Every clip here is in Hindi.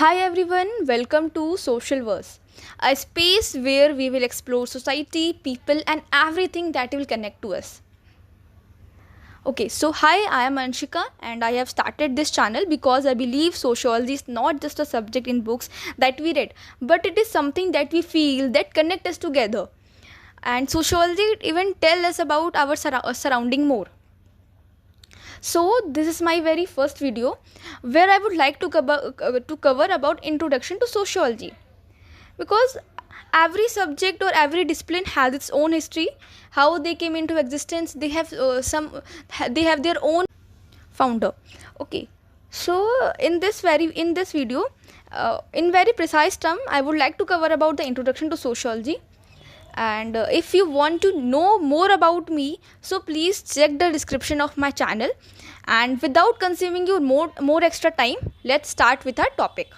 Hi everyone, welcome to Social Verse, a space where we will explore society, people, and everything that will connect to us. Okay, so hi, I am Anshika, and I have started this channel because I believe sociology is not just a subject in books that we read, but it is something that we feel that connect us together. And sociology even tell us about our surrounding more. So this is my very first video where I would like to cover about introduction to sociology, because every subject or every discipline has its own history, how they came into existence. They have their own founder. Okay, so in this video, in very precise term, I would like to cover about the introduction to sociology. And if you want to know more about me, so please check the description of my channel. And without consuming you more extra time, let's start with our topic.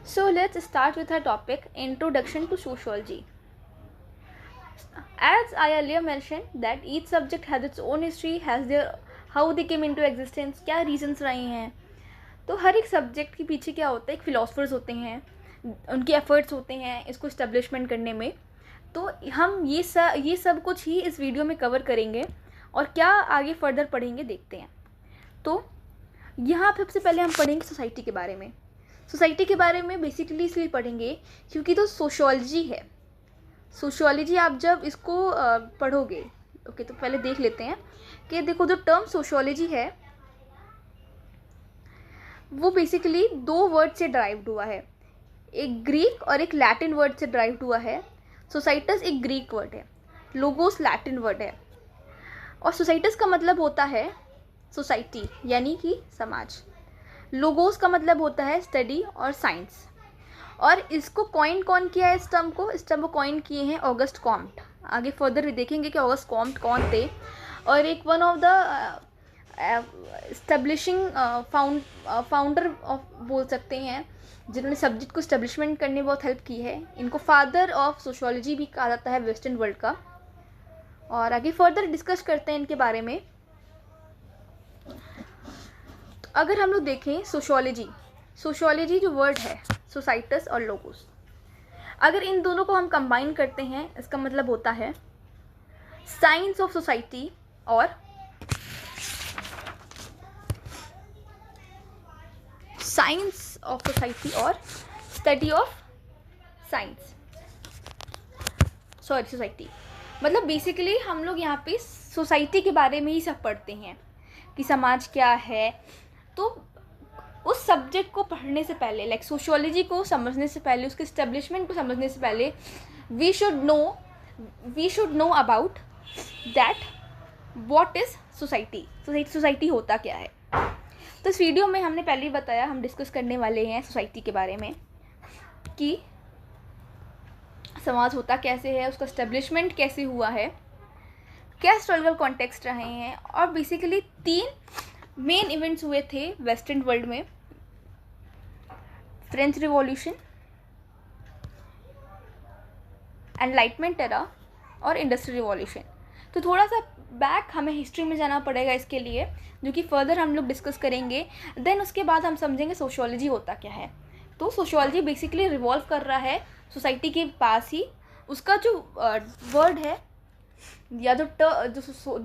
So let's start with our topic, introduction to sociology. As I earlier mentioned that each subject has its own history, has their how they came into existence, क्या reasons रहे हैं. तो हर एक सब्जेक्ट के पीछे क्या होता है, एक फिलोसफर्स होते हैं, उनके एफर्ट्स होते हैं इसको इस्टेब्लिशमेंट करने में. तो हम ये सब कुछ ही इस वीडियो में कवर करेंगे और क्या आगे फर्दर पढ़ेंगे देखते हैं. तो यहाँ पे सबसे पहले हम पढ़ेंगे सोसाइटी के बारे में. सोसाइटी के बारे में बेसिकली इसलिए पढ़ेंगे क्योंकि तो सोशियोलॉजी है. सोशियोलॉजी आप जब इसको पढ़ोगे, ओके, तो पहले देख लेते हैं कि देखो जो टर्म सोशियोलॉजी है वो बेसिकली दो वर्ड से ड्राइव्ड हुआ है. एक ग्रीक और एक लैटिन वर्ड से ड्राइव्ड हुआ है. सोसाइटस एक ग्रीक वर्ड है, लोगोस लैटिन वर्ड है. और सोसाइटस का मतलब होता है सोसाइटी यानी कि समाज. लोगोस का मतलब होता है स्टडी और साइंस. और इसको कॉइन कौन किया है, इस टर्म को कॉइन किए हैं ऑगस्ट कॉम्ट. आगे फर्दर भी देखेंगे कि ऑगस्ट कॉम्ट कौन थे. और एक one of the establishing founder of बोल सकते हैं, जिन्होंने सब्जेक्ट को इस्टेब्लिशमेंट करने में बहुत हेल्प की है. इनको फादर ऑफ सोशियोलॉजी भी कहा जाता है वेस्टर्न वर्ल्ड का. और आगे फर्दर डिस्कस करते हैं इनके बारे में. तो अगर हम लोग देखें सोशियोलॉजी जो वर्ड है सोसाइटस और लोगोस, अगर इन दोनों को हम कंबाइन करते हैं इसका मतलब होता है साइंस ऑफ सोसाइटी और स्टडी ऑफ साइंस. सोसाइटी मतलब बेसिकली हम लोग यहाँ पे सोसाइटी के बारे में ही सब पढ़ते हैं कि समाज क्या है. तो उस सब्जेक्ट को पढ़ने से पहले, लाइक सोशियोलॉजी को समझने से पहले, उसके इस्टेब्लिशमेंट को समझने से पहले we should know about that what is society. Society होता क्या है. तो इस वीडियो में हमने पहले ही बताया, हम डिस्कस करने वाले हैं सोसाइटी के बारे में कि समाज होता कैसे है, उसका इस्टेब्लिशमेंट कैसे हुआ है, क्या हिस्टोरिकल कॉन्टेक्स्ट रहे हैं. और बेसिकली 3 मेन इवेंट्स हुए थे वेस्टर्न वर्ल्ड में: फ्रेंच रिवॉल्यूशन, एनलाइटमेंट एरा और इंडस्ट्रियल रिवॉल्यूशन. तो थोड़ा सा बैक हमें हिस्ट्री में जाना पड़ेगा इसके लिए, जो कि फर्दर हम लोग डिस्कस करेंगे. देन उसके बाद हम समझेंगे सोशियोलॉजी होता क्या है. तो सोशियोलॉजी बेसिकली रिवॉल्व कर रहा है सोसाइटी के पास ही. उसका जो वर्ड है या जो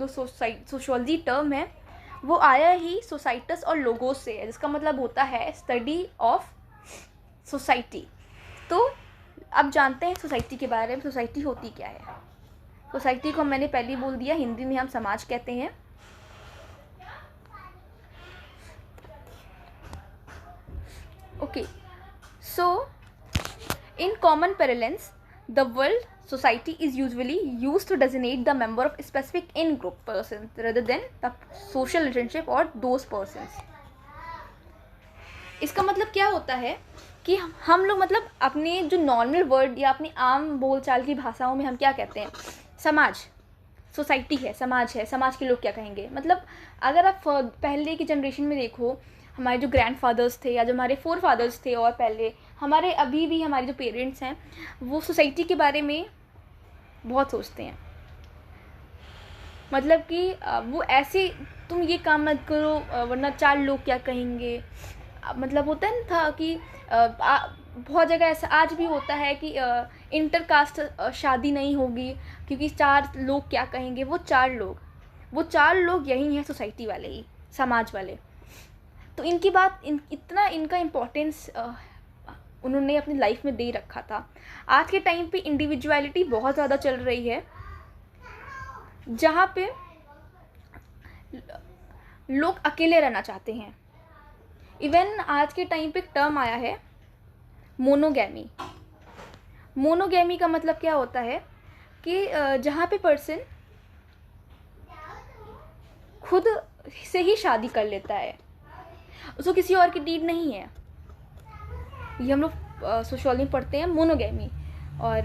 सोशियोलॉजी टर्म है वो आया ही सोसाइटस और लोगोस से है, जिसका मतलब होता है स्टडी ऑफ सोसाइटी. तो अब जानते हैं सोसाइटी के बारे में. सोसाइटी होती क्या है. सोसाइटी को मैंने पहले ही बोल दिया, हिंदी में हम समाज कहते हैं. Okay, so in common parlance the world society is usually used to designate the member of a specific in-group person rather than the social relationship or those persons. इसका मतलब क्या होता है कि हम लोग मतलब अपने जो नॉर्मल वर्ड या अपनी आम बोलचाल की भाषाओं में हम क्या कहते हैं, समाज, सोसाइटी है, समाज के लोग क्या कहेंगे. मतलब अगर आप पहले की जनरेशन में देखो, हमारे जो ग्रैंड फादर्स थे या जो हमारे फोर फादर्स थे और पहले हमारे अभी भी हमारे जो पेरेंट्स हैं, वो सोसाइटी के बारे में बहुत सोचते हैं. मतलब कि वो ऐसे, तुम ये काम मत करो वरना 4 लोग क्या कहेंगे। मतलब होता है ना था कि बहुत जगह ऐसा आज भी होता है कि इंटर कास्ट शादी नहीं होगी क्योंकि 4 लोग क्या कहेंगे। वो चार लोग यही हैं, सोसाइटी वाले ही, समाज वाले। तो इनकी बात इतना इनका इम्पोर्टेंस उन्होंने अपनी लाइफ में दे रखा था। आज के टाइम पे इंडिविजुअलिटी बहुत ज़्यादा चल रही है, जहाँ पे लोग अकेले रहना चाहते हैं। इवन आज के टाइम पे एक टर्म आया है, मोनोगैमी। मोनोगैमी का मतलब क्या होता है कि जहाँ पे पर्सन खुद से ही शादी कर लेता है, उसको किसी और की नीड नहीं है। ये हम लोग सोशियोलॉजी में पढ़ते हैं, मोनोगैमी। और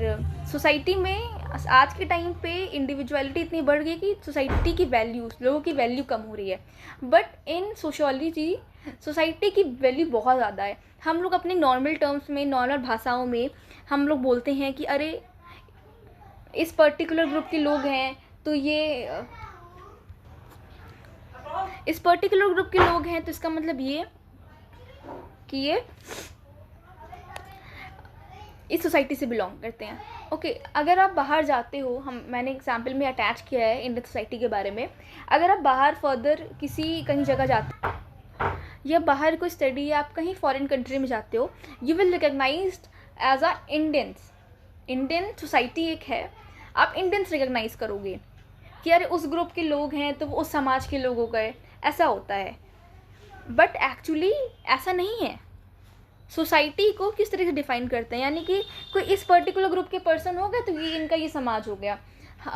सोसाइटी में आज के टाइम पे इंडिविजुअलिटी इतनी बढ़ गई कि सोसाइटी की वैल्यूज़, लोगों की वैल्यू कम हो रही है। बट इन सोशियोलॉजी सोसाइटी की वैल्यू बहुत ज़्यादा है। हम लोग अपने नॉर्मल टर्म्स में, नॉर्मल भाषाओं में हम लोग बोलते हैं कि अरे इस पर्टिकुलर ग्रुप के लोग हैं तो इस पर्टिकुलर ग्रुप के लोग हैं तो इसका मतलब ये कि ये इस सोसाइटी से बिलोंग करते हैं। ओके, अगर आप बाहर जाते हो, मैंने एग्जाम्पल में अटैच किया है इंडियन सोसाइटी के बारे में। अगर आप बाहर फर्दर कहीं जगह जाते हो या बाहर कोई स्टडी या आप कहीं फॉरेन कंट्री में जाते हो, you will recognized as a Indian society एक है, आप इंडियंस रिकग्नाइज करोगे कि अरे उस ग्रुप के लोग हैं तो वो उस समाज के लोग हो गए, ऐसा होता है। बट एक्चुअली ऐसा नहीं है। सोसाइटी को किस तरह से डिफाइन करते हैं, यानी कि कोई इस पर्टिकुलर ग्रुप के पर्सन हो गए तो ये इनका ये समाज हो गया।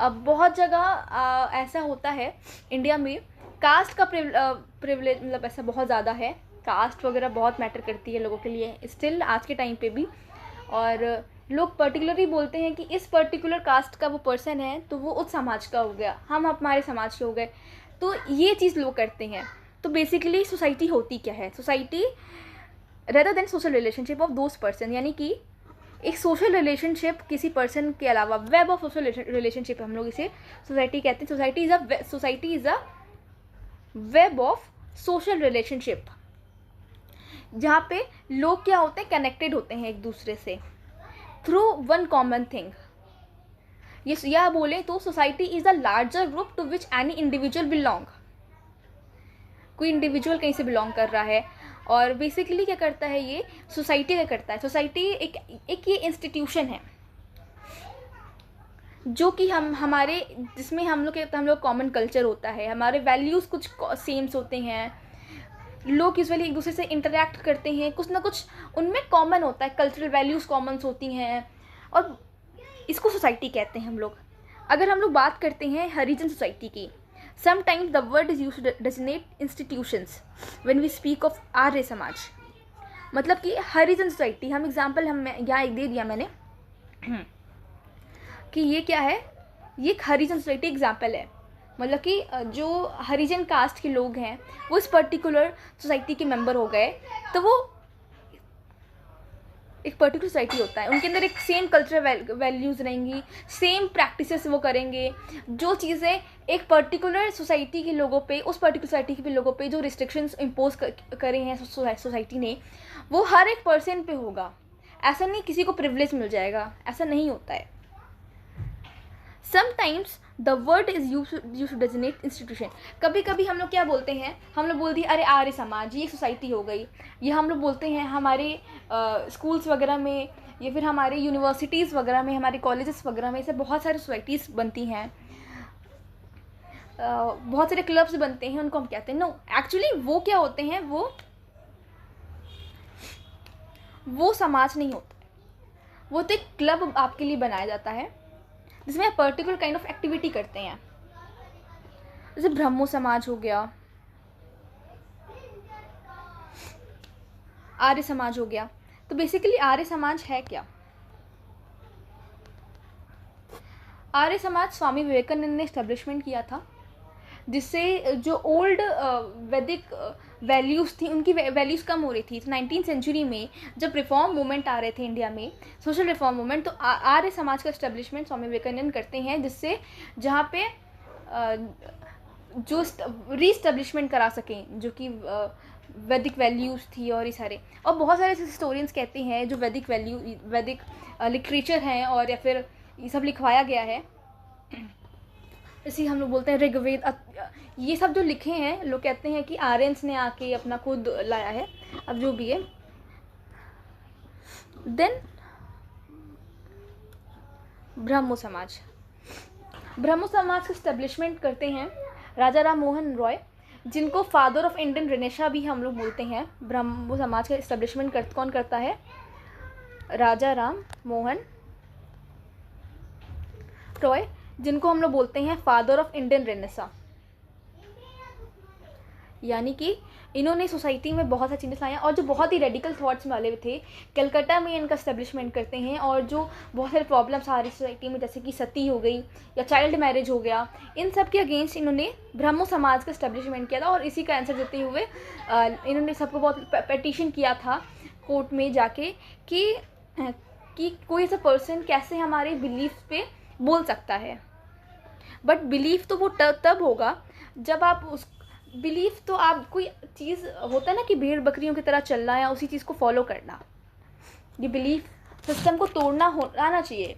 बहुत जगह ऐसा होता है इंडिया में, कास्ट का प्रिविलेज मतलब ऐसा बहुत ज़्यादा है। कास्ट वगैरह बहुत मैटर करती है लोगों के लिए स्टिल आज के टाइम पे भी। और लोग पर्टिकुलरली बोलते हैं कि इस पर्टिकुलर कास्ट का वो पर्सन है तो वो उस समाज का हो गया, हम हमारे समाज के हो गए। तो ये चीज़ लोग करते हैं। तो बेसिकली सोसाइटी होती क्या है? Society rather than social relationship of those person, यानी कि एक सोशल रिलेशनशिप किसी पर्सन के अलावा, वेब ऑफ सोशल रिलेशनशिप हम लोग इसे सोसाइटी कहते हैं। Society is a web of social relationship, जहाँ पे लोग क्या होते हैं, कनेक्टेड होते हैं एक दूसरे से थ्रू वन कॉमन थिंग। या बोले तो society is a larger group to which any individual belong. कोई इंडिविजुअल कहीं से बिलोंग कर रहा है और बेसिकली क्या करता है, ये सोसाइटी क्या करता है, सोसाइटी एक ये इंस्टीट्यूशन है जो कि हमारे जिसमें हम लोग कॉमन कल्चर होता है, हमारे वैल्यूज़ कुछ सेम्स होते हैं, लोग यूजुअली एक दूसरे से इंटरेक्ट करते हैं, कुछ ना कुछ उनमें कॉमन होता है, कल्चरल वैल्यूज़ कॉमन्स होती हैं और इसको सोसाइटी कहते हैं हम लोग। अगर हम लोग बात करते हैं हरिजन सोसाइटी की, sometimes the word is used to designate institutions when we speak of Arya Samaj. मतलब कि हरिजन सोसाइटी, हम एग्जाम्पल यहाँ एक दे दिया मैंने कि ये क्या है, ये एक हरिजन सोसाइटी एग्जाम्पल है। मतलब कि जो हरिजन कास्ट के लोग हैं वो इस पर्टिकुलर सोसाइटी के मेंबर हो गए तो वो एक पर्टिकुलर सोसाइटी होता है, उनके अंदर एक सेम कल्चरल वैल्यूज़ रहेंगी, सेम प्रैक्टिसेस वो करेंगे। जो चीज़ें एक पर्टिकुलर सोसाइटी के लोगों पे, उस पर्टिकुलर सोसाइटी के लोगों पे जो रिस्ट्रिक्शंस इम्पोज करे हैं सोसाइटी ने, वो हर एक पर्सन पे होगा। ऐसा नहीं किसी को प्रिविलेज मिल जाएगा, ऐसा नहीं होता है। Sometimes the word is use to designate institution. कभी कभी हम लोग क्या बोलते हैं, हम लोग बोलते हैं अरे आर्य समाज ये एक सोसाइटी हो गई। ये हम लोग बोलते हैं हमारे स्कूल्स वगैरह में या फिर हमारे यूनिवर्सिटीज़ वगैरह में, हमारे कॉलेजेस वगैरह में ऐसे बहुत सारी सोसाइटीज़ बनती हैं, बहुत सारे क्लब्स बनते हैं, उनको हम कहते हैं। नो, एक्चुअली वो क्या होते हैं, वो समाज नहीं होता है, वो तो एक क्लब आपके लिए बनाया जाता है जिसमें आप पर्टिकुलर काइंड ऑफ एक्टिविटी करते हैं। जैसे ब्रह्मो समाज हो गया, आर्य समाज हो गया। तो बेसिकली आर्य समाज है क्या? आर्य समाज स्वामी विवेकानंद ने एस्टेब्लिशमेंट किया था, जिससे जो ओल्ड वैदिक वैल्यूज़ थी उनकी वैल्यूज़ कम हो रही थी। 19th सेंचुरी में जब रिफॉर्म मूवमेंट आ रहे थे इंडिया में, सोशल रिफॉर्म मूवमेंट, तो आर्य समाज का एस्टेब्लिशमेंट स्वामी विवेकानंद करते हैं, जिससे जहाँ पे जो रीस्टेब्लिशमेंट करा सकें, जो कि वैदिक वैल्यूज़ थी और ये सारे, और बहुत सारे हिस्टोरियंस कहते हैं जो वैदिक लिटरेचर हैं और या फिर ये सब लिखवाया गया है, इसी हम लोग बोलते हैं ऋग्वेद, ये सब जो लिखे हैं, लोग कहते हैं कि आर्यंस ने आके अपना खुद लाया है, अब जो भी है। देन ब्रह्मो समाज के इस्टेब्लिशमेंट करते हैं राजा राम मोहन रॉय, जिनको फादर ऑफ इंडियन रेनेसा भी हम लोग बोलते हैं। ब्रह्मो समाज का इस्टेब्लिशमेंट कौन करता है? राजा राम मोहन रॉय, जिनको हम लोग बोलते हैं फादर ऑफ इंडियन रेनेसा। यानी कि इन्होंने सोसाइटी में बहुत सारे चेंजेस लाए हैं, और जो बहुत ही रेडिकल थॉट्स वाले थे, कलकत्ता में इनका इस्टेब्लिशमेंट करते हैं। और जो बहुत सारे प्रॉब्लम्स आ रही सोसाइटी में, जैसे कि सती हो गई या चाइल्ड मैरिज हो गया, इन सब के अगेंस्ट इन्होंने ब्रह्मो समाज का इस्टेब्लिशमेंट किया था। और इसी का आंसर देते हुए इन्होंने सबको बहुत पेटिशन किया था कोर्ट में जाके कि कोई ऐसा पर्सन कैसे हमारे बिलीफ पे बोल सकता है। बट बिलीफ तो वो तब होगा जब आप उस बिलीफ, तो आप कोई चीज़ होता है ना कि भेड़ बकरियों की तरह चलना है, उसी चीज़ को फॉलो करना, ये बिलीफ सिस्टम को तोड़ना आना चाहिए।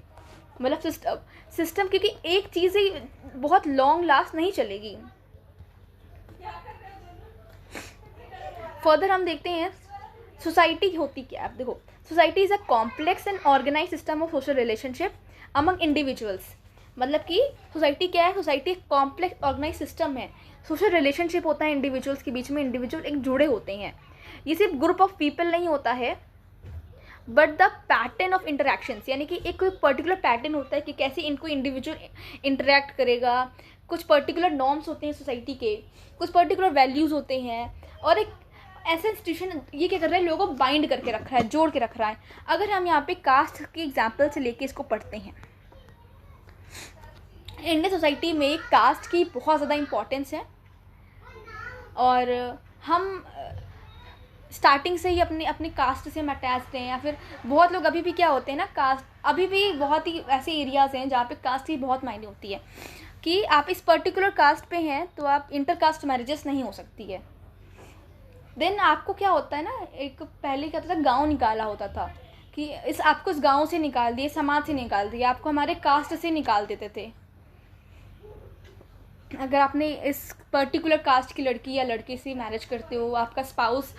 मतलब सिस्टम क्योंकि एक चीज़ ही बहुत लॉन्ग लास्ट नहीं चलेगी। फर्दर हम देखते हैं सोसाइटी होती क्या है। देखो, society is a complex and organize system of social relationship among individuals. मतलब कि सोसाइटी क्या है? सोसाइटी एक कॉम्प्लेक्स ऑर्गेनाइज सिस्टम है, सोशल रिलेशनशिप होता है इंडिविजुअल्स के बीच में, इंडिविजुअल एक जुड़े होते हैं। ये सिर्फ ग्रुप ऑफ पीपल नहीं होता है, but the pattern of interactions, यानी कि एक कोई पर्टिकुलर पैटर्न होता है कि कैसे इनको इंडिविजुअल इंटरेक्ट करेगा। कुछ पर्टिकुलर नॉर्म्स होते हैं सोसाइटी के, कुछ पर्टिकुलर वैल्यूज़ होते हैं, और एक ऐसा इंस्टीट्यूशन ये क्या कर रहा है, लोगों को बाइंड करके रख रहा है, जोड़ के रख रहा है। अगर हम यहाँ पे कास्ट के एग्जाम्पल से लेके इसको पढ़ते हैं, इंडियन सोसाइटी में कास्ट की बहुत ज़्यादा इम्पोर्टेंस है, और हम स्टार्टिंग से ही अपने कास्ट से हम अटैच्ड हैं। या फिर बहुत लोग अभी भी क्या होते हैं ना, कास्ट, अभी भी बहुत ही ऐसे एरियाज़ हैं जहाँ पे कास्ट की बहुत मायने होती है कि आप इस पर्टिकुलर कास्ट पे हैं तो आप इंटर कास्ट मैरिजेस नहीं हो सकती है। देन आपको क्या होता है ना, एक पहले क्या होता था, गाँव निकाला होता था कि आपको इस गाँव से निकाल दिए, समाज से निकाल दिया, आपको हमारे कास्ट से निकाल देते थे। अगर आपने इस पर्टिकुलर कास्ट की लड़की या लड़के से मैरिज करते हो, आपका स्पाउस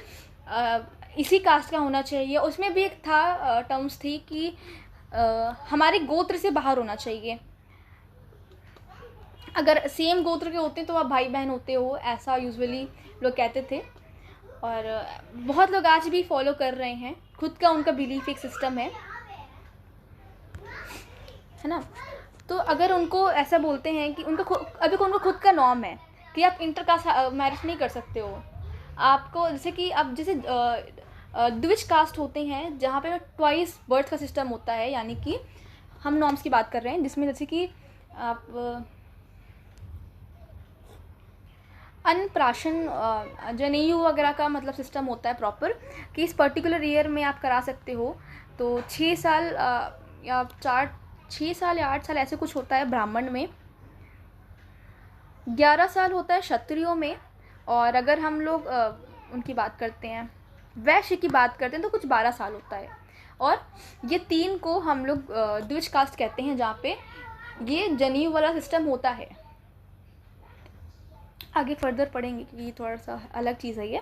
इसी कास्ट का होना चाहिए। उसमें भी एक था टर्म्स थी कि हमारे गोत्र से बाहर होना चाहिए। अगर सेम गोत्र के होते हैं तो आप भाई बहन होते हो, ऐसा यूजुअली लोग कहते थे। और बहुत लोग आज भी फॉलो कर रहे हैं, खुद का उनका बिलीफ एक सिस्टम है ना। तो अगर उनको ऐसा बोलते हैं कि उनको खुद का नॉर्म है कि आप इंटर कास्ट मैरिज नहीं कर सकते हो। आपको जैसे कि अब जैसे द्विज कास्ट होते हैं जहाँ पे ट्वाइस बर्थ का सिस्टम होता है, यानी कि हम नॉर्म्स की बात कर रहे हैं, जिसमें जैसे कि आप अन्नप्राशन जनेयू वगैरह का मतलब सिस्टम होता है प्रॉपर, कि इस पर्टिकुलर ईयर में आप करा सकते हो। तो 6 साल या 6 साल या 8 साल ऐसे कुछ होता है ब्राह्मण में, 11 साल होता है क्षत्रियों में, और अगर हम लोग उनकी बात करते हैं, वैश्य की बात करते हैं, तो कुछ 12 साल होता है। और ये 3 को हम लोग द्विज कास्ट कहते हैं, जहाँ पे ये जनेऊ वाला सिस्टम होता है। आगे फर्दर पढ़ेंगे कि ये थोड़ा सा अलग चीज़ है ये।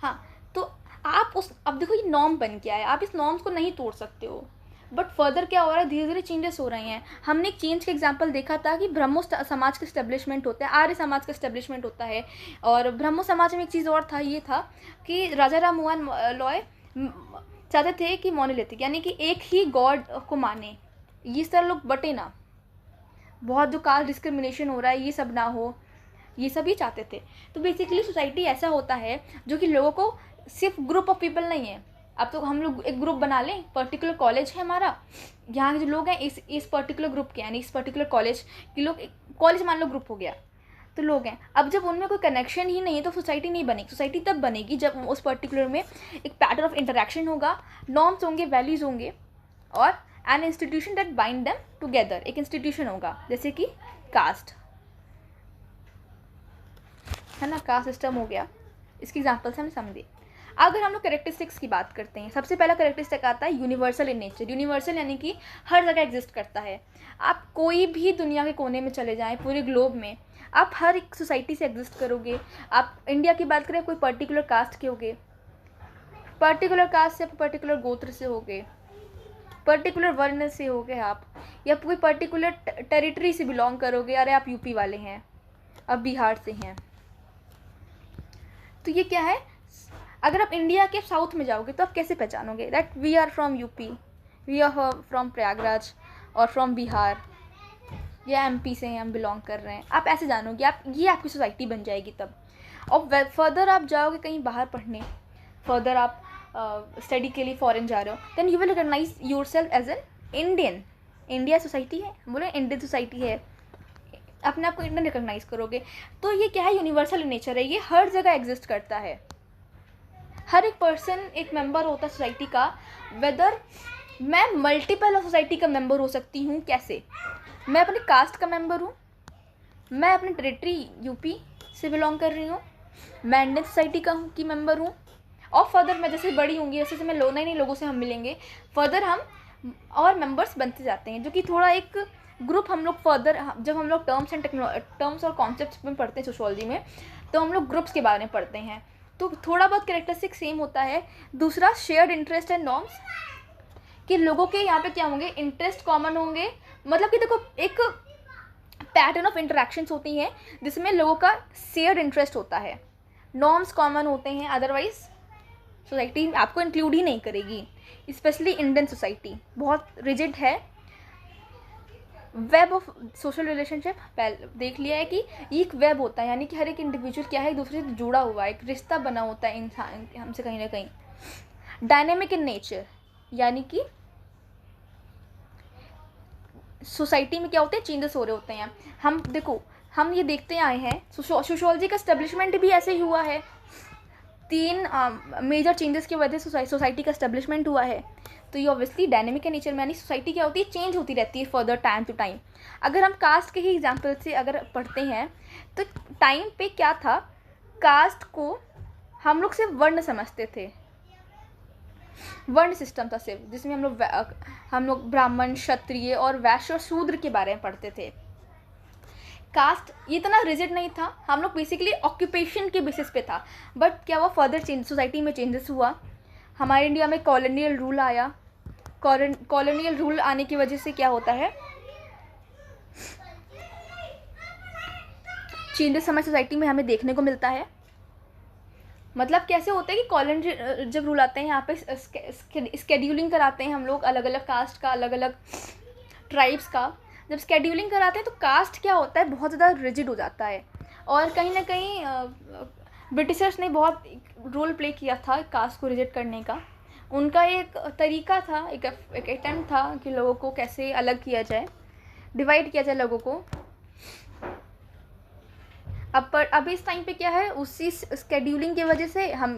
हाँ, तो आप अब देखो ये नॉर्म बन गया है, आप इस नॉर्म्स को नहीं तोड़ सकते हो। बट फर्दर क्या हो रहा है, धीरे धीरे चेंजेस हो रहे हैं। हमने एक चेंज का एग्जांपल देखा था कि ब्रह्मो समाज का इस्टेब्लिशमेंट होता है, आर्य समाज का इस्टेब्लिशमेंट होता है। और ब्रह्मो समाज में एक चीज़ और था, ये था कि राजा राम मोहन रॉय चाहते थे कि मोनोलिथिक, यानी कि एक ही गॉड को माने, ये सारे लोग बटे ना, बहुत जो कास्ट डिस्क्रिमिनेशन हो रहा है ये सब ना हो, ये सब ही चाहते थे। तो बेसिकली सोसाइटी ऐसा होता है जो कि लोगों को, सिर्फ ग्रुप ऑफ पीपल नहीं है। अब तो हम लोग एक ग्रुप बना लें, पर्टिकुलर कॉलेज है हमारा, यहाँ के जो लोग हैं इस पर्टिकुलर ग्रुप के, यानी इस पर्टिकुलर कॉलेज के लोग, कॉलेज मान लो ग्रुप हो गया, तो लोग हैं। अब जब उनमें कोई कनेक्शन ही नहीं है तो सोसाइटी नहीं बनेगी। सोसाइटी तब बनेगी जब उस पर्टिकुलर में एक पैटर्न ऑफ इंटरेक्शन होगा, नॉर्म्स होंगे, वैल्यूज़ होंगे, और an institution that bind them together, एक इंस्टीट्यूशन होगा जैसे कि कास्ट। है ना, कास्ट सिस्टम हो गया, इसकी एग्जाम्पल से हमने समझे। अगर हम लोग करेक्टरिस्टिक्स की बात करते हैं, सबसे पहला करेक्टरिस्टिक आता है यूनिवर्सल इन नेचर। यूनिवर्सल यानी कि हर जगह एग्जिस्ट करता है। आप कोई भी दुनिया के कोने में चले जाएं, पूरे ग्लोब में, आप हर एक सोसाइटी से एग्जिस्ट करोगे। आप इंडिया की बात करें, कोई पर्टिकुलर कास्ट के होगे, पर्टिकुलर कास्ट से पर्टिकुलर गोत्र से होगे, पर्टिकुलर वर्ण से होगे आप, या कोई पर्टिकुलर टेरिटरी से बिलोंग करोगे। अरे आप यूपी वाले हैं, अब बिहार से हैं, तो ये क्या है, अगर आप इंडिया के साउथ में जाओगे तो आप कैसे पहचानोगे that we are from UP, we are from Prayagraj और फ्रॉम बिहार, या एमपी से हम बिलोंग कर रहे हैं, आप ऐसे जानोगे। आप, ये आपकी सोसाइटी बन जाएगी तब। और फर्दर आप जाओगे कहीं बाहर पढ़ने, फर्दर आप स्टडी के लिए फॉरेन जा रहे हो, then you will recognize yourself as an Indian. India society है, बोले इंडियन सोसाइटी है, अपने आप को इंडियन रिकॉग्नाइज करोगे। तो ये क्या है, यूनिवर्सल नेचर है, ये हर जगह एग्जिस्ट करता है। हर एक पर्सन एक मेंबर होता है सोसाइटी का। वेदर मैं मल्टीपल ऑफ सोसाइटी का मेंबर हो सकती हूँ, कैसे, मैं अपने कास्ट का मेंबर हूँ, मैं अपने टेरिटरी यूपी से बिलोंग कर रही हूँ, मैं इंडियन सोसाइटी का की मेंबर हूँ, और फर्दर मैं जैसे बड़ी होंगी जैसे जैसे मैं नए नए लोगों से हम मिलेंगे, फर्दर हम और मेंबर्स बनते जाते हैं, जो कि थोड़ा एक ग्रुप हम लोग फर्दर, जब हम लोग टर्म्स और कॉन्सेप्ट्स में पढ़ते हैं सोशियोलॉजी में, तो हम लोग ग्रुप्स के बारे में पढ़ते हैं, तो थोड़ा बहुत कैरेक्टरिस्टिक सेम होता है। दूसरा, शेयर्ड इंटरेस्ट एंड नॉर्म्स, कि लोगों के यहाँ पे क्या होंगे, इंटरेस्ट कॉमन होंगे। मतलब कि देखो, एक पैटर्न ऑफ इंटरेक्शंस होती हैं जिसमें लोगों का शेयर्ड इंटरेस्ट होता है, नॉर्म्स कॉमन होते हैं, अदरवाइज सोसाइटी आपको इंक्लूड ही नहीं करेगी। स्पेशली इंडियन सोसाइटी बहुत रिजिड है। वेब ऑफ सोशल रिलेशनशिप देख लिया है कि ये एक वेब होता है, यानी कि हर एक इंडिविजुअल क्या है, एक दूसरे से जुड़ा हुआ है, एक रिश्ता बना होता है इंसान हमसे कहीं ना कहीं। डायनेमिक इन नेचर, यानी कि सोसाइटी में क्या होते हैं, चेंजेस हो रहे होते हैं। हम देखो, हम ये देखते आए हैं, सोशियोलॉजी का एस्टेब्लिशमेंट भी ऐसे ही हुआ है। 3 मेजर चेंजेस की वजह से सोसाइटी का एस्टेब्लिशमेंट हुआ है। तो ये ऑब्वियसली डायनेमिक के नेचर में, यानी सोसाइटी क्या होती है, चेंज होती रहती है फर्दर टाइम टू टाइम। अगर हम कास्ट के ही एग्जाम्पल से अगर पढ़ते हैं, तो टाइम पे क्या था, कास्ट को हम लोग सिर्फ वर्ण समझते थे, वर्ण सिस्टम था सिर्फ, जिसमें हम लोग ब्राह्मण, क्षत्रिय और वैश्य और शूद्र के बारे में पढ़ते थे। कास्ट ये इतना रिजिड नहीं था, हम लोग बेसिकली ऑक्यूपेशन के बेसिस पे था। बट क्या हुआ, फर्दर चेंज, सोसाइटी में चेंजेस हुआ। हमारे इंडिया में कॉलोनियल रूल आया। कॉलोनियल रूल आने की वजह से क्या होता है, चेंजेस हमारी सोसाइटी में हमें देखने को मिलता है। मतलब कैसे होता है कि कॉलोनी जब रूल आते हैं, यहाँ पे स्केड्यूलिंग कराते हैं हम लोग, अलग अलग कास्ट का, अलग अलग ट्राइब्स का। जब स्केड्यूलिंग कराते हैं तो कास्ट क्या होता है, बहुत ज़्यादा रिजिड हो जाता है। और कहीं ना कहीं ब्रिटिशर्स ने बहुत रोल प्ले किया था कास्ट को रिजिड करने का। उनका एक तरीका था, एक अटेम्प्ट था कि लोगों को कैसे अलग किया जाए, डिवाइड किया जाए लोगों को। अब इस टाइम पे क्या है, उसी स्केड्यूलिंग की वजह से हम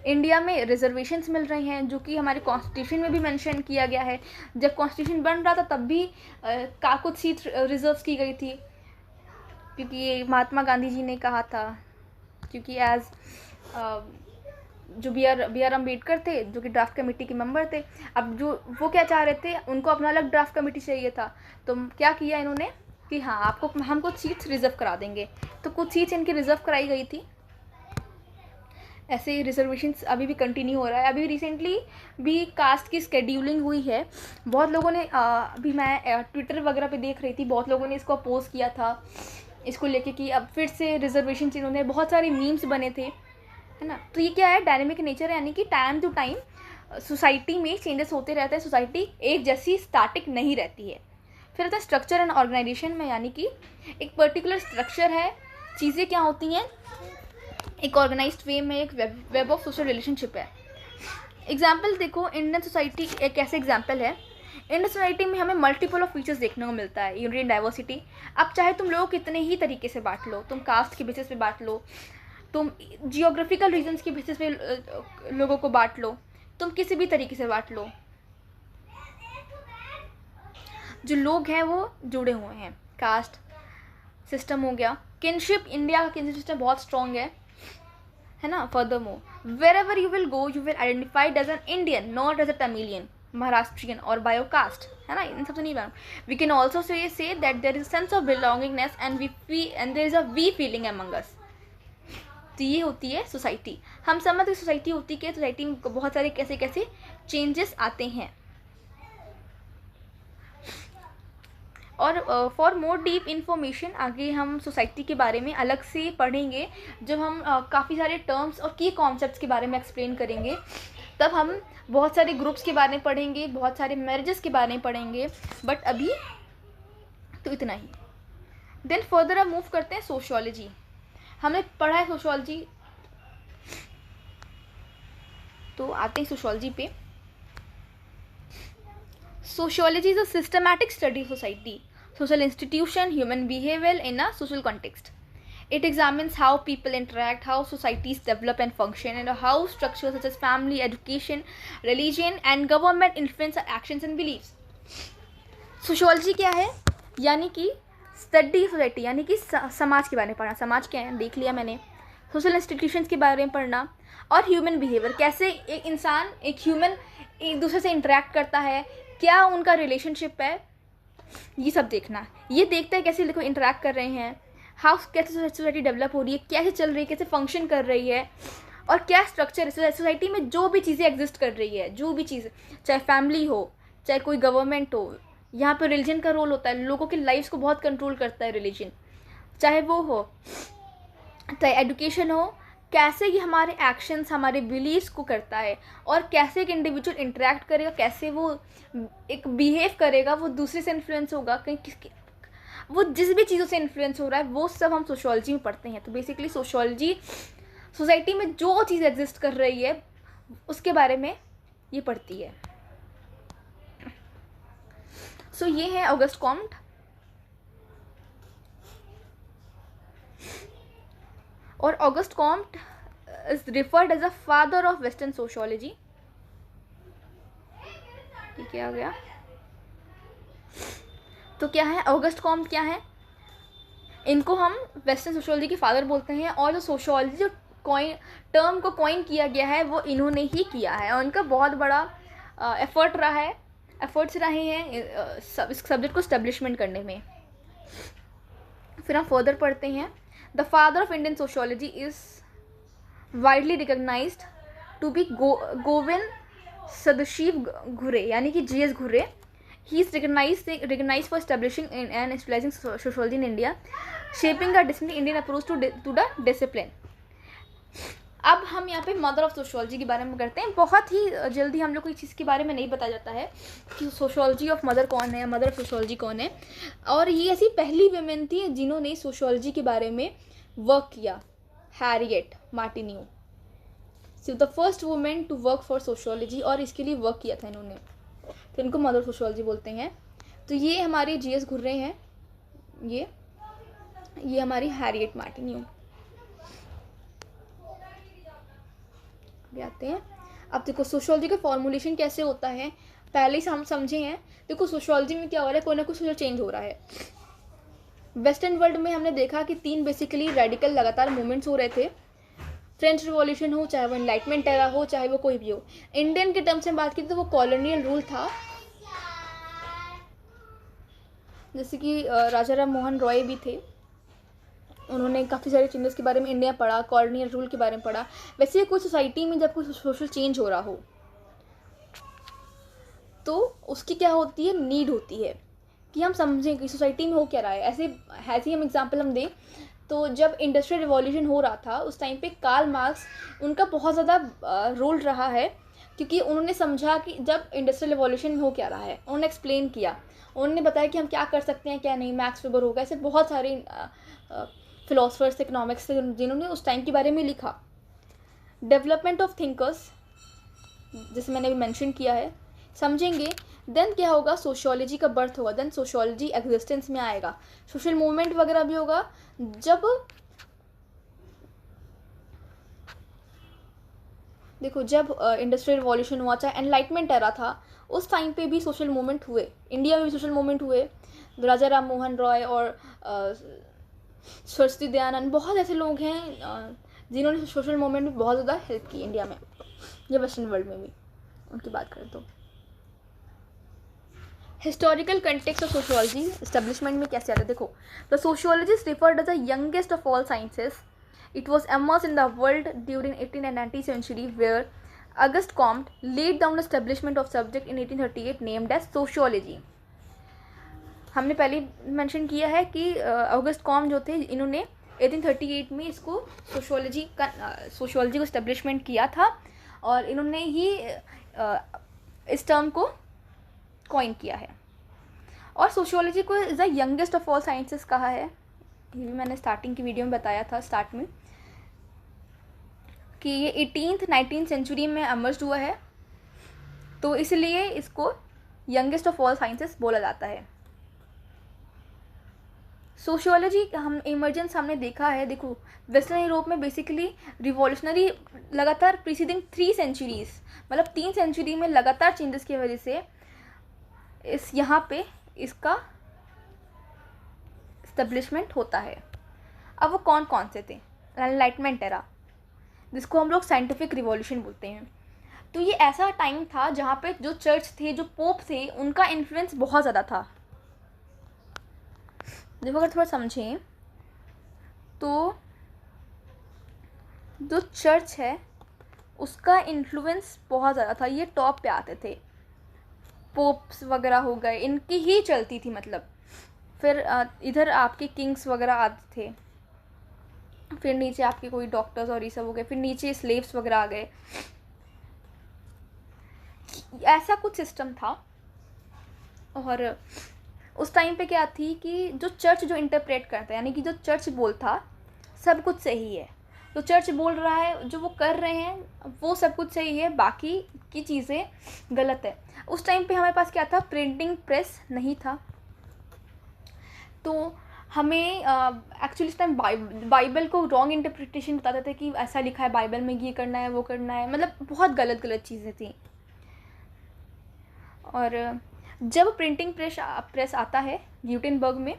इंडिया में रिजर्वेशंस मिल रहे हैं, जो कि हमारे कॉन्स्टिट्यूशन में भी मेंशन किया गया है। जब कॉन्स्टिट्यूशन बन रहा था तब भी कुछ सीट रिजर्व की गई थी, क्योंकि ये महात्मा गांधी जी ने कहा था। क्योंकि एज जो बी आर अम्बेडकर थे, जो कि ड्राफ्ट कमेटी के मेंबर थे, अब जो वो क्या चाह रहे थे, उनको अपना अलग ड्राफ्ट कमेटी चाहिए था। तो क्या किया इन्होंने कि हाँ, आपको हम कुछ सीट्स रिजर्व करा देंगे, तो कुछ सीट्स इनकी रिजर्व कराई गई थी। ऐसे रिजर्वेशंस अभी भी कंटिन्यू हो रहा है। अभी रिसेंटली भी कास्ट की स्केड्यूलिंग हुई है। बहुत लोगों ने अभी मैं ट्विटर वगैरह पे देख रही थी, बहुत लोगों ने इसको अपोज किया था, इसको लेके कि अब फिर से रिजर्वेशंस, इन्होंने बहुत सारे मीम्स बने थे, है ना। तो ये क्या है, डायनेमिक नेचर है, यानी कि टाइम टू टाइम सोसाइटी में चेंजेस होते रहते हैं। सोसाइटी एक जैसी स्टैटिक नहीं रहती है। फिर आता है स्ट्रक्चर एंड ऑर्गेनाइजेशन में, यानी कि एक पर्टिकुलर स्ट्रक्चर है, चीज़ें क्या होती हैं, एक ऑर्गेनाइज्ड वे में एक वेब ऑफ सोशल रिलेशनशिप है। एग्जाम्पल देखो, इंडियन सोसाइटी एक ऐसे एग्जाम्पल है। इंडियन सोसाइटी में हमें मल्टीपल ऑफ फीचर्स देखने को मिलता है, यूनिटी एंड डाइवर्सिटी। अब चाहे तुम लोग कितने ही तरीके से बांट लो, तुम कास्ट के बेसिस पे बांट लो, तुम जियोग्राफिकल रीजन्स के बेसिस पे लोगों को बांट लो, तुम किसी भी तरीके से बांट लो, जो लोग हैं वो जुड़े हुए हैं। कास्ट सिस्टम हो गया। किनशिप, इंडिया का किनशिप सिस्टम बहुत स्ट्रॉन्ग है ना। Furthermore wherever you will go you will identified as an Indian, not as a Tamilian, Maharashtrian और बायोकास्ट, है ना। इन सबसे नहीं बना। We can also say that there is sense of belongingness and there is a we feeling among us. तो ये होती है सोसाइटी। हम समझते सोसाइटी होती है, सोसाइटी में बहुत सारे कैसे कैसे चेंजेस आते हैं। और फॉर मोर डीप इन्फॉर्मेशन आगे हम सोसाइटी के बारे में अलग से पढ़ेंगे, जब हम काफ़ी सारे टर्म्स और की कॉन्सेप्ट्स के बारे में एक्सप्लेन करेंगे, तब हम बहुत सारे ग्रुप्स के बारे में पढ़ेंगे, बहुत सारे मैरिजेस के बारे में पढ़ेंगे। बट अभी तो इतना ही। देन फर्दर हम मूव करते हैं सोशियोलॉजी। हमने पढ़ा है सोशियोलॉजी, तो आते हैं सोशियोलॉजी पे। Sociology is a systematic study society, social institution, human behavior in a social context. It examines how people interact, how societies develop and function, and how structures such as family, education, religion and government influence our actions and beliefs. Sociology क्या है? यानी कि स्टडी सोसाइटी, यानी कि समाज के बारे में पढ़ना। समाज क्या है देख लिया मैंने। सोशल इंस्टीट्यूशंस के बारे में पढ़ना, और ह्यूमन बिहेवियर, कैसे एक इंसान, एक ह्यूमन एक दूसरे से इंटरेक्ट करता है, क्या उनका रिलेशनशिप है, ये सब देखना। ये देखता है कैसे देखो इंटरेक्ट कर रहे हैं, हाउ कैसे सोसाइटी डेवलप हो रही है, कैसे चल रही है, कैसे फंक्शन कर रही है, और क्या स्ट्रक्चर है सोसाइटी में। जो भी चीज़ें एग्जिस्ट कर रही है, जो भी चीज़, चाहे फैमिली हो, चाहे कोई गवर्नमेंट हो, यहाँ पर रिलीजन का रोल होता है। लोगों की लाइफ्स को बहुत कंट्रोल करता है रिलीजन, चाहे वो हो, चाहे एजुकेशन हो, कैसे ये हमारे एक्शंस, हमारे बिलीव्स को करता है, और कैसे एक इंडिविजुअल इंटरेक्ट करेगा, कैसे वो एक बिहेव करेगा, वो दूसरे से इन्फ्लुएंस होगा, कहीं किसके, वो जिस भी चीज़ों से इन्फ्लुएंस हो रहा है, वो सब हम सोशियोलॉजी में पढ़ते हैं। तो बेसिकली सोशियोलॉजी सोसाइटी में जो चीज़ एग्जिस्ट कर रही है उसके बारे में ये पढ़ती है। सो ये है ऑगस्ट कॉम्ट। और August Comte is referred as a father of western sociology. ये क्या गया, तो क्या है ऑगस्ट कॉम्ट, क्या है, इनको हम वेस्टर्न सोशियोलॉजी के फादर बोलते हैं। और जो सोशियोलॉजी जो टर्म को कॉइन किया गया है वो इन्होंने ही किया है, और उनका बहुत बड़ा एफर्ट्स रहे हैं इस सब्जेक्ट को स्टैब्लिशमेंट करने में। फिर हम फर्दर पढ़ते हैं। The father of Indian sociology is widely recognized to be Govind Sadashiv Ghurye, यानी कि GS घुरे। He is recognized for establishing and stabilizing sociology in India, shaping a distinct Indian approach to the discipline. अब हम यहाँ पे मदर ऑफ सोशियोलॉजी के बारे में करते हैं। बहुत ही जल्दी हम लोग को इस चीज़ के बारे में नहीं बताया जाता है कि सोशियोलॉजी ऑफ मदर कौन है, मदर ऑफ सोशियोलॉजी कौन है। और ये ऐसी पहली वुमेन थी जिन्होंने सोशियोलॉजी के बारे में वर्क किया, Harriet Martineau. She the first women to work for sociology, और इसके लिए वर्क किया था इन्होंने, तो इनको मदर सोशियोलॉजी बोलते हैं। तो ये हमारे GS घुर्रे हैं, ये हमारी हैरियट मार्टिन्यू। आते हैं। अब देखो सोशियोलॉजी का फॉर्मुलेशन कैसे होता है, पहले ही हम समझे हैं। देखो सोशियोलॉजी में क्या हो रहा है, कोई ना कोई सोशल चेंज हो रहा है। वेस्टर्न वर्ल्ड में हमने देखा कि 3 बेसिकली रेडिकल लगातार मूवमेंट्स हो रहे थे। फ्रेंच रिवॉल्यूशन हो, चाहे वो एनलाइटमेंट एरा हो, चाहे वो कोई भी हो। इंडियन के टर्म्स में बात की तो वो कॉलोनियल रूल था, जैसे कि राजा राम मोहन रॉय भी थे, उन्होंने काफ़ी सारे चेंजेस के बारे में इंडिया पढ़ा, कॉलोनियल रूल के बारे में पढ़ा। वैसे कोई सोसाइटी में जब कोई सोशल चेंज हो रहा हो तो उसकी क्या होती है, नीड होती है कि हम समझें कि सोसाइटी में हो क्या रहा है। ऐसे ही हम एग्जांपल हम दें तो जब इंडस्ट्रियल रिवॉल्यूशन हो रहा था उस टाइम पे कार्ल मार्क्स, उनका बहुत ज़्यादा रोल रहा है, क्योंकि उन्होंने समझा कि जब इंडस्ट्रियल रिवॉल्यूशन हो क्या रहा है, उन्होंने एक्सप्लेन किया, उन्होंने बताया कि हम क्या कर सकते हैं क्या नहीं। मैक्स वेबर होगा, ऐसे बहुत सारे फिलोसफर्स इकोनॉमिक्स से जिन्होंने उस टाइम के बारे में लिखा। डेवलपमेंट ऑफ थिंकर्स, जैसे मैंने अभी मेंशन किया है, समझेंगे। देन क्या होगा, सोशियोलॉजी का बर्थ होगा, देन सोशियोलॉजी एग्जिस्टेंस में आएगा। सोशल मूवमेंट वगैरह भी होगा। जब देखो जब इंडस्ट्रियल रिवॉल्यूशन हुआ, चाहे एनलाइटमेंट एरा था, उस टाइम पे भी सोशल मूवमेंट हुए, इंडिया में भी सोशल मूवमेंट हुए। राजा राम मोहन रॉय और सरस्वती दयानंद, बहुत ऐसे लोग हैं जिन्होंने सोशल मूवमेंट में बहुत ज़्यादा हेल्प की इंडिया में या वेस्टर्न वर्ल्ड में भी, उनकी बात करें तो। Historical context of sociology establishment में कैसे आता है, देखो the sociologist referred as the youngest of all sciences. It was immersed in the world during 18th and 19th century, where Auguste Comte laid down the establishment of subject in 1838 named as sociology. हमने पहले मेंशन किया है कि ऑगस्ट कॉम जो थे, इन्होंने 1838 में इसको सोशियोलॉजी को इस्टेब्लिशमेंट किया था और इन्होंने ही इस टर्म को कॉइन किया है. और सोशियोलॉजी को is the youngest of all sciences कहा है. ये भी मैंने स्टार्टिंग की वीडियो में बताया था, स्टार्ट में, कि ये 18th 19th सेंचुरी में एमर्ज हुआ है, तो इसलिए इसको यंगेस्ट ऑफ ऑल साइंसेस बोला जाता है. सोशियोलॉजी हम इमर्जेंस हमने देखा है, देखो वेस्टर्न यूरोप में बेसिकली रिवॉल्यूशनरी लगातार प्रीसीडिंग 3 सेंचुरीज, मतलब 3 सेंचुरी में लगातार चेंजेस की वजह से इस यहाँ पे इसका इस्टेब्लिशमेंट होता है. अब वो कौन कौन से थे? एनलाइटमेंट एरा, जिसको हम लोग साइंटिफिक रिवॉल्यूशन बोलते हैं. तो ये ऐसा टाइम था जहाँ पे जो चर्च थे, जो पोप थे, उनका इन्फ्लुएंस बहुत ज़्यादा था. देखो अगर थोड़ा समझें तो जो चर्च है उसका इन्फ्लुएंस बहुत ज़्यादा था. ये टॉप पे आते थे, पोप्स वगैरह हो गए, इनकी ही चलती थी मतलब. फिर इधर आपके किंग्स वगैरह आते थे, फिर नीचे आपके कोई डॉक्टर्स और ये सब हो गए, फिर नीचे स्लेव्स वगैरह आ गए. ऐसा कुछ सिस्टम था. और उस टाइम पे क्या थी कि जो चर्च जो इंटरप्रेट करता है, यानी कि जो चर्च बोलता सब कुछ सही है, तो चर्च बोल रहा है, जो वो कर रहे हैं वो सब कुछ सही है, बाकी की चीज़ें गलत है. उस टाइम पे हमारे पास क्या था? प्रिंटिंग प्रेस नहीं था. तो हमें एक्चुअली इस टाइम बाइबल को रॉन्ग इंटरप्रिटेशन बताते थे कि ऐसा लिखा है बाइबल में, ये करना है वो करना है, मतलब बहुत गलत गलत चीज़ें थी. और जब प्रिंटिंग प्रेस आता है ग्यूटेनबर्ग में,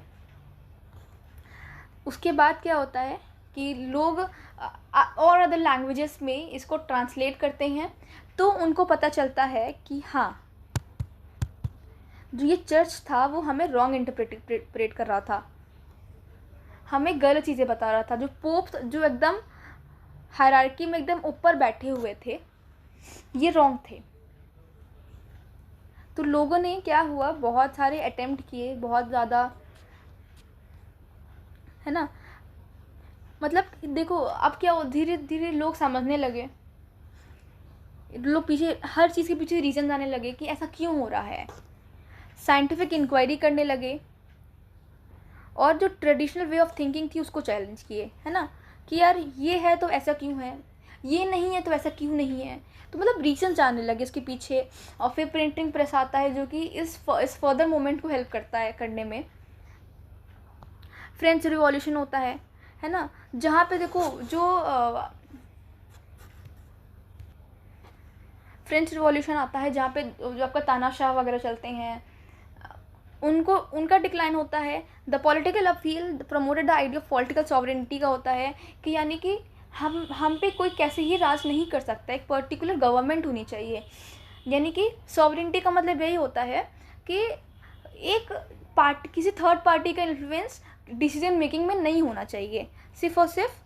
उसके बाद क्या होता है कि लोग और अदर लैंग्वेजेस में इसको ट्रांसलेट करते हैं, तो उनको पता चलता है कि हाँ, जो ये चर्च था वो हमें रॉन्ग इंटरप्रेट कर रहा था, हमें गलत चीज़ें बता रहा था. जो पोप जो एकदम हायरार्की में एकदम ऊपर बैठे हुए थे, ये रॉन्ग थे. तो लोगों ने क्या हुआ, बहुत सारे अटेम्प्ट किए, बहुत ज़्यादा, है ना. मतलब देखो अब क्या, धीरे धीरे लोग समझने लगे, लोग पीछे हर चीज़ के पीछे रीज़न जाने लगे कि ऐसा क्यों हो रहा है. साइंटिफिक इंक्वायरी करने लगे और जो ट्रेडिशनल वे ऑफ थिंकिंग थी उसको चैलेंज किए, है ना, कि यार ये है तो ऐसा क्यों है, ये नहीं है तो ऐसा क्यों नहीं है. तो मतलब रीजन जानने लगे इसके पीछे. और फिर प्रिंटिंग प्रेस आता है जो कि इस फर्दर मूवमेंट को हेल्प करता है करने में. फ्रेंच रिवॉल्यूशन होता है ना, जहाँ पे देखो जो फ्रेंच रिवॉल्यूशन आता है जहाँ पे जो आपका तानाशाह वगैरह चलते हैं, उनको उनका डिक्लाइन होता है. The political appeal promoted the idea of political sovereignty का होता है कि यानी कि हम पे कोई कैसे ही राज नहीं कर सकता, एक पर्टिकुलर गवर्नमेंट होनी चाहिए. यानी कि सॉवरेनिटी का मतलब यही होता है कि एक पार्टी, किसी थर्ड पार्टी का इन्फ्लुएंस डिसीजन मेकिंग में नहीं होना चाहिए, सिर्फ और सिर्फ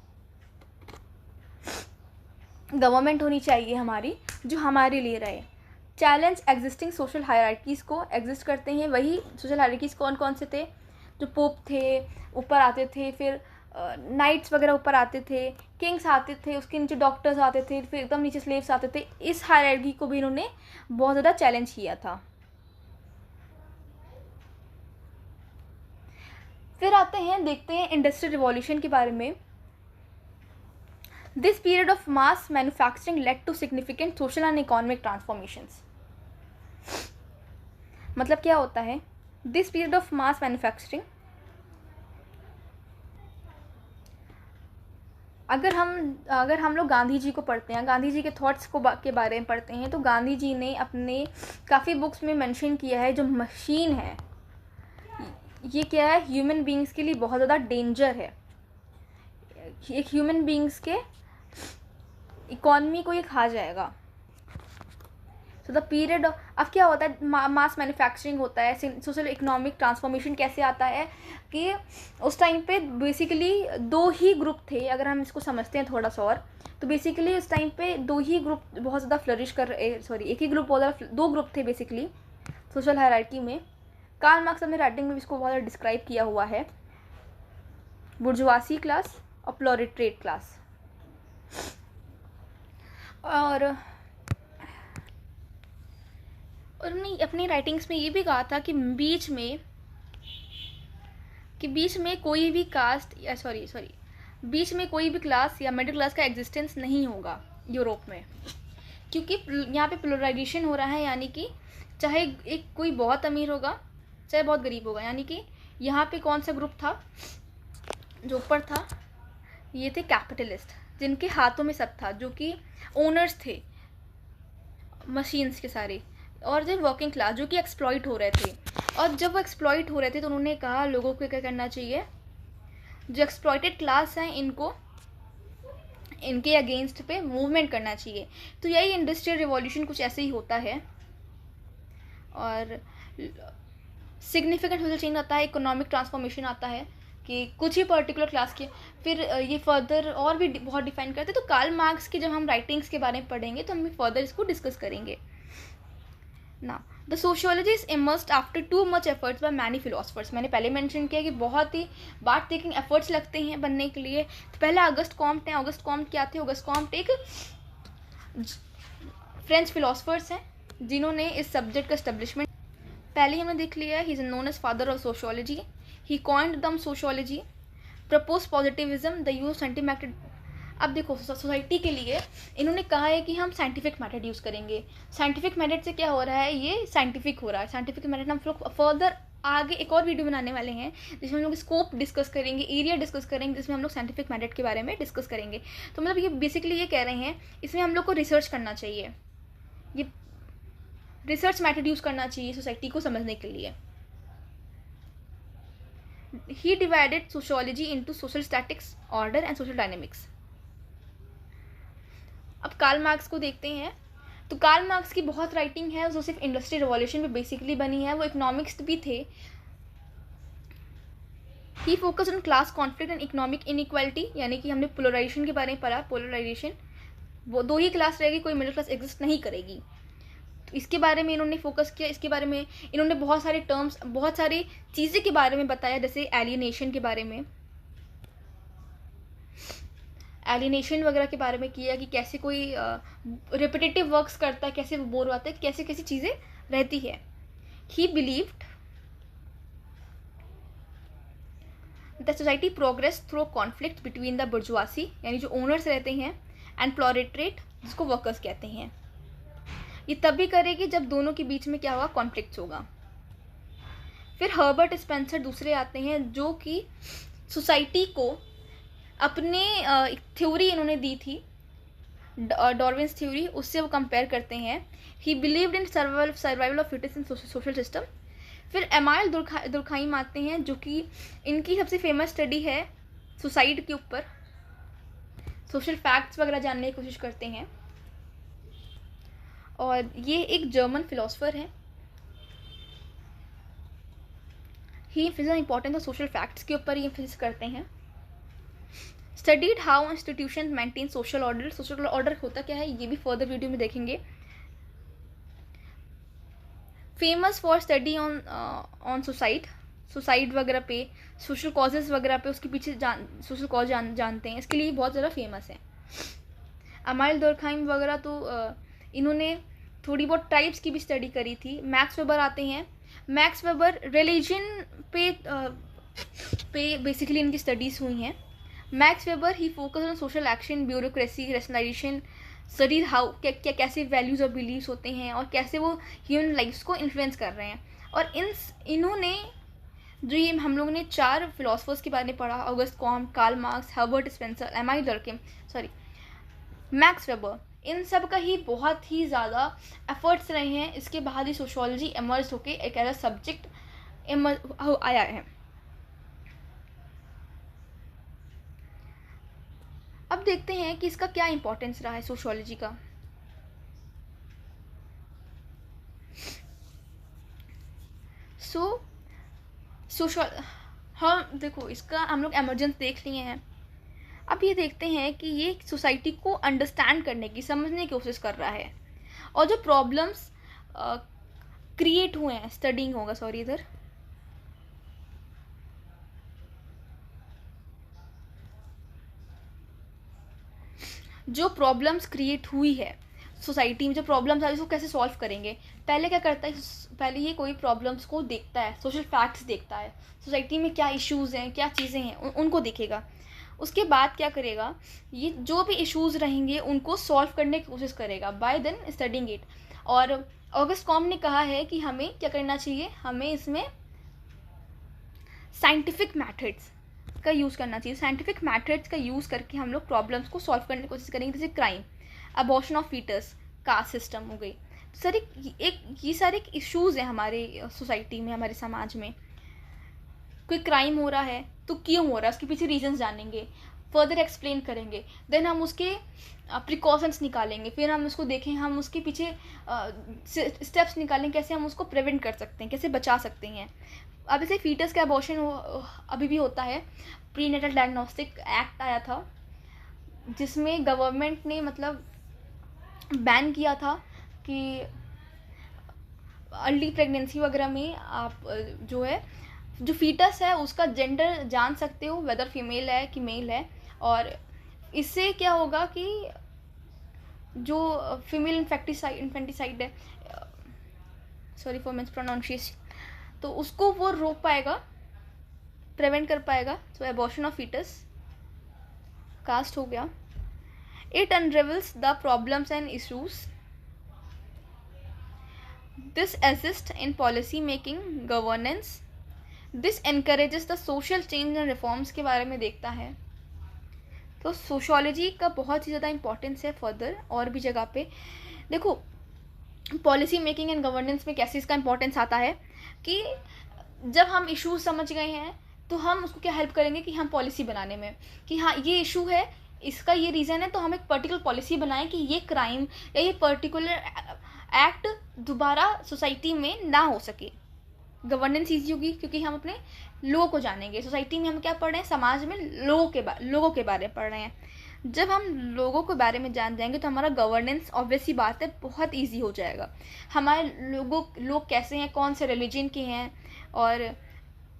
गवर्नमेंट होनी चाहिए हमारी, जो हमारे लिए रहे. चैलेंज एग्जिस्टिंग सोशल हायरार्कीज़ को, एग्जिस्ट करते हैं वही सोशल हायरार्कीज़. कौन कौन से थे? जो पोप थे ऊपर आते थे, फिर नाइट्स वगैरह ऊपर आते थे, किंग्स आते थे, उसके नीचे डॉक्टर्स आते थे, फिर एकदम नीचे स्लेव्स आते थे. इस हायरार्की को भी इन्होंने बहुत ज़्यादा चैलेंज किया था. फिर आते हैं, देखते हैं इंडस्ट्रियल रिवॉल्यूशन के बारे में. This period of mass manufacturing led to significant social and economic transformations. मतलब क्या होता है? This period of mass manufacturing, अगर हम लोग गांधी जी को पढ़ते हैं, गांधी जी के थॉट्स के बारे में पढ़ते हैं, तो गांधी जी ने अपने काफ़ी बुक्स में मेंशन किया है जो मशीन है, ये क्या है, ह्यूमन बींग्स के लिए बहुत ज़्यादा डेंजर है. एक ह्यूमन बींग्स के इकॉनमी को ये खा जाएगा। सो द पीरियड, अब क्या होता है, मास मैन्युफैक्चरिंग होता है, सोशल इकोनॉमिक ट्रांसफॉर्मेशन कैसे आता है कि उस टाइम पे बेसिकली दो ही ग्रुप थे, अगर हम इसको समझते हैं थोड़ा सा और, तो बेसिकली उस टाइम पे दो ही ग्रुप बहुत ज़्यादा फ्लरिश कर एक ही ग्रुप बहुत ज़्यादा, दो ग्रुप थे बेसिकली सोशल हायरार्की में। कार्ल मार्क्स अपने राइटिंग में इसको बहुत ज़्यादा डिस्क्राइब किया हुआ है, बुर्जुआसी क्लास और प्रोलेटरिएट क्लास। और उन्होंने अपनी राइटिंग्स में ये भी कहा था कि बीच में कोई भी कास्ट या बीच में कोई भी क्लास या मिडिल क्लास का एग्जिस्टेंस नहीं होगा यूरोप में, क्योंकि यहाँ पे पोलराइजेशन हो रहा है, यानी कि चाहे एक कोई बहुत अमीर होगा चाहे बहुत गरीब होगा। यानी कि यहाँ पे कौन सा ग्रुप था जो ऊपर था, ये थे कैपिटलिस्ट, जिनके हाथों में सब था, जो कि ओनर्स थे मशीन्स के सारे, और जब वर्किंग क्लास जो कि एक्सप्लॉइट हो रहे थे। और जब वो एक्सप्लॉइट हो रहे थे तो उन्होंने कहा लोगों को क्या करना चाहिए, जो एक्सप्लॉइटेड क्लास हैं इनके अगेंस्ट पे मूवमेंट करना चाहिए। तो यही इंडस्ट्रियल रिवॉल्यूशन कुछ ऐसे ही होता है, और सिग्निफिकेंट सोशल चेंज आता है, इकोनॉमिक ट्रांसफॉर्मेशन आता है कि कुछ ही पर्टिकुलर क्लास के, फिर ये फर्दर और भी बहुत डिफाइन करते हैं। तो कार्ल मार्क्स की जब हम राइटिंग्स के बारे में पढ़ेंगे तो हम फर्दर इसको डिस्कस करेंगे। ना the sociology is immersed after too much efforts by many philosophers. मैंने पहले मेंशन किया कि बहुत ही बात टेकिंग एफर्ट्स लगते हैं बनने के लिए। तो पहले ऑगस्ट कॉम्ट हैं। ऑगस्ट कॉम्ट क्या थे? ऑगस्ट कॉम्ट एक फ्रेंच फिलोसफर्स हैं जिन्होंने इस सब्जेक्ट का एस्टेब्लिशमेंट पहले ही हमने देख लिया है। He is known as father of sociology. He coined the sociology, propose positivism, the use scientific method. अब देखो सोसाइटी के लिए इन्होंने कहा है कि हम साइंटिफिक मेथड यूज़ करेंगे। साइंटिफिक मेथड से क्या हो रहा है, ये साइंटिफिक हो रहा है। साइंटिफिक मेथड हम लोग फर्दर आगे एक और वीडियो बनाने वाले हैं जिसमें हम लोग स्कोप डिस्कस करेंगे, एरिया डिस्कस करेंगे, जिसमें हम लोग साइंटिफिक मेथड के बारे में डिस्कस करेंगे। तो मतलब ये बेसिकली ये कह रहे हैं इसमें हम लोग को रिसर्च करना चाहिए, ये रिसर्च मेथड यूज़ करना चाहिए सोसाइटी को समझने के लिए। He divided sociology into social statics, order and social dynamics. अब कार्ल मार्क्स को देखते हैं। तो कार्ल मार्क्स की बहुत राइटिंग है जो सिर्फ इंडस्ट्रियल रिवॉल्यूशन पे बेसिकली बनी है। वो इकोनॉमिक्स भी थे। He focus on class conflict and economic inequality, यानी कि हमने पोलराइजेशन के बारे में पढ़ा। पोलराइजेशन, वो दो ही क्लास रहेगी, कोई मिडिल क्लास एग्जिस्ट नहीं करेगी। तो इसके बारे में इन्होंने फोकस किया। इसके बारे में इन्होंने बहुत सारे टर्म्स, बहुत सारी चीज़ें के बारे में बताया, जैसे एलियनेशन के बारे में, एलिनेशन वगैरह के बारे में किया कि कैसे कोई रिपीटेटिव वर्क्स करता है, कैसे वो बोर होता है, कैसे कैसी चीज़ें रहती है। ही believed the society progress through conflict between the बुर्जुआसी, यानी जो ओनर्स रहते हैं, एंड प्रोलेटरिएट जिसको वर्कर्स कहते हैं। ये तभी करेगी जब दोनों के बीच में क्या होगा, कॉन्फ्लिक्ट होगा। फिर हर्बर्ट स्पेंसर दूसरे आते हैं जो कि सोसाइटी को अपने थ्योरी इन्होंने दी थी, डार्विन्स थ्योरी, उससे वो कंपेयर करते हैं। ही believed in survival of fittest in social system. फिर एमाइल दुर्खाइम आते हैं जो कि इनकी सबसे फेमस स्टडी है सुसाइड के ऊपर, सोशल फैक्ट्स वगैरह जानने की कोशिश करते हैं। और ये एक जर्मन फिलोसफर है। He physical importance of social facts के ऊपर ये फिजिक्स करते हैं। Studied how institution maintain social order. Social order होता क्या है ये भी फर्दर वीडियो में देखेंगे। Famous for study on suicide वगैरह पे, सोशल कॉजेज वगैरह पे, उसके पीछे सोशल कॉज जानते हैं, इसके लिए बहुत ज़्यादा फेमस है। अमाइल दुर्खाइम वगैरह तो इन्होंने थोड़ी बहुत टाइप्स की भी स्टडी करी थी। मैक्स वेबर आते हैं। मैक्स वेबर रिलीजन पे बेसिकली इनकी स्टडीज़ हुई हैं। Max Weber he focus on social action, bureaucracy, rationalization, study how क्या कैसे वैल्यूज़ और बिलीव्स होते हैं और कैसे वो ह्यूमन लाइफ्स को इन्फ्लुएंस कर रहे हैं। और इन्होंने जो ये हम लोगों ने चार फिलोसफर्स के बारे में पढ़ा, Auguste Comte, Karl Marx, Herbert Spencer, Max Weber, इन सब का ही बहुत ही ज़्यादा एफर्ट्स रहे हैं। इसके बाद ही सोशियोलॉजी इमर्ज होके एक ऐसा सब्जेक्ट आया है। देखते हैं कि इसका क्या इम्पोर्टेंस रहा है सोशियोलॉजी का। सोशल हम देखो, इसका हम लोग एमरजेंस देख लिए हैं। अब ये देखते हैं कि ये सोसाइटी को अंडरस्टैंड करने की, समझने की कोशिश कर रहा है, और जो प्रॉब्लम्स क्रिएट हुए हैं, स्टडिंग होगा, सॉरी, इधर जो प्रॉब्लम्स क्रिएट हुई है सोसाइटी में, जो प्रॉब्लम्स है उसको कैसे सॉल्व करेंगे। पहले क्या करता है, पहले ये कोई प्रॉब्लम्स को देखता है, सोशल फैक्ट्स देखता है, सोसाइटी में क्या इश्यूज़ हैं, क्या चीज़ें हैं, उनको देखेगा। उसके बाद क्या करेगा, ये जो भी इश्यूज़ रहेंगे उनको सॉल्व करने की कोशिश करेगा बाय देन स्टडिंग इट। और ऑगस्ट कॉम ने कहा है कि हमें क्या करना चाहिए, हमें इसमें साइंटिफिक मैथड्स का यूज़ करना चाहिए। साइंटिफिक मैथड्स का यूज़ करके हम लोग प्रॉब्लम्स को सॉल्व करने की कोशिश करेंगे, जैसे crime, abortion of foetus, caste system हो गई। सर ये सारे इश्यूज़ हैं हमारे सोसाइटी में, हमारे समाज में। कोई क्राइम हो रहा है तो क्यों हो रहा है, उसके पीछे रीजंस जानेंगे, फर्दर एक्सप्लेन करेंगे, देन हम उसके प्रिकॉशंस निकालेंगे, फिर हम उसको देखें, हम उसके पीछे स्टेप्स निकालें, कैसे हम उसको प्रिवेंट कर सकते हैं, कैसे बचा सकते हैं। अब जैसे फीटस का अबॉर्शन अभी भी होता है। प्रीनेटल डायग्नोस्टिक एक्ट आया था जिसमें गवर्नमेंट ने मतलब बैन किया था कि अर्ली प्रेगनेंसी वगैरह में आप जो है, जो फीटस है उसका जेंडर जान सकते हो, वेदर फीमेल है कि मेल है। और इससे क्या होगा कि जो फीमेल इन्फेंटिसाइड है, सॉरी फॉर मिस प्रोनाउंसिएशन, तो उसको वो रोक पाएगा, प्रिवेंट कर पाएगा। सो अबॉर्शन ऑफ फीटस कास्ट हो गया। It unravels the problems and issues, this assist in policy making, governance, this encourages the social change and reforms के बारे में देखता है। तो सोशोलॉजी का बहुत ही ज़्यादा इंपॉर्टेंस है फर्दर और भी जगह पे। देखो, पॉलिसी मेकिंग एंड गवर्नेंस में कैसे इसका इंपॉर्टेंस आता है कि जब हम इशू समझ गए हैं तो हम उसको क्या हेल्प करेंगे कि हम पॉलिसी बनाने में, कि हाँ ये इशू है, इसका ये रीज़न है, तो हम एक पर्टिकुलर पॉलिसी बनाएं कि ये क्राइम या ये पर्टिकुलर एक्ट दोबारा सोसाइटी में ना हो सके। गवर्नेंस ईजी होगी क्योंकि हम अपने लोगों को जानेंगे। सोसाइटी में हम क्या पढ़ रहे हैं, समाज में लोगों के बारे में पढ़ रहे हैं। जब हम लोगों के बारे में जान जाएंगे तो हमारा गवर्नेंस ऑब्वियस सी बात है बहुत इजी हो जाएगा। हमारे लोग कैसे हैं, कौन से रिलीजन के हैं, और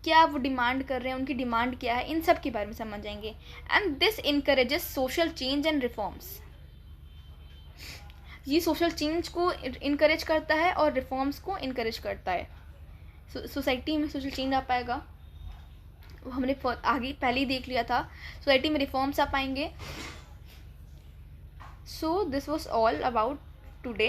क्या वो डिमांड कर रहे हैं, उनकी डिमांड क्या है, इन सब के बारे में समझ जाएंगे। And this encourages social change and reforms. ये सोशल चेंज को इनकरेज करता है और रिफॉर्म्स को इनकरेज करता है। सोसाइटी में सोशल चेंज आ पाएगा, हमने आगे पहले ही देख लिया था। सोसाइटी में रिफॉर्म्स आ पाएंगे। So this was all about today.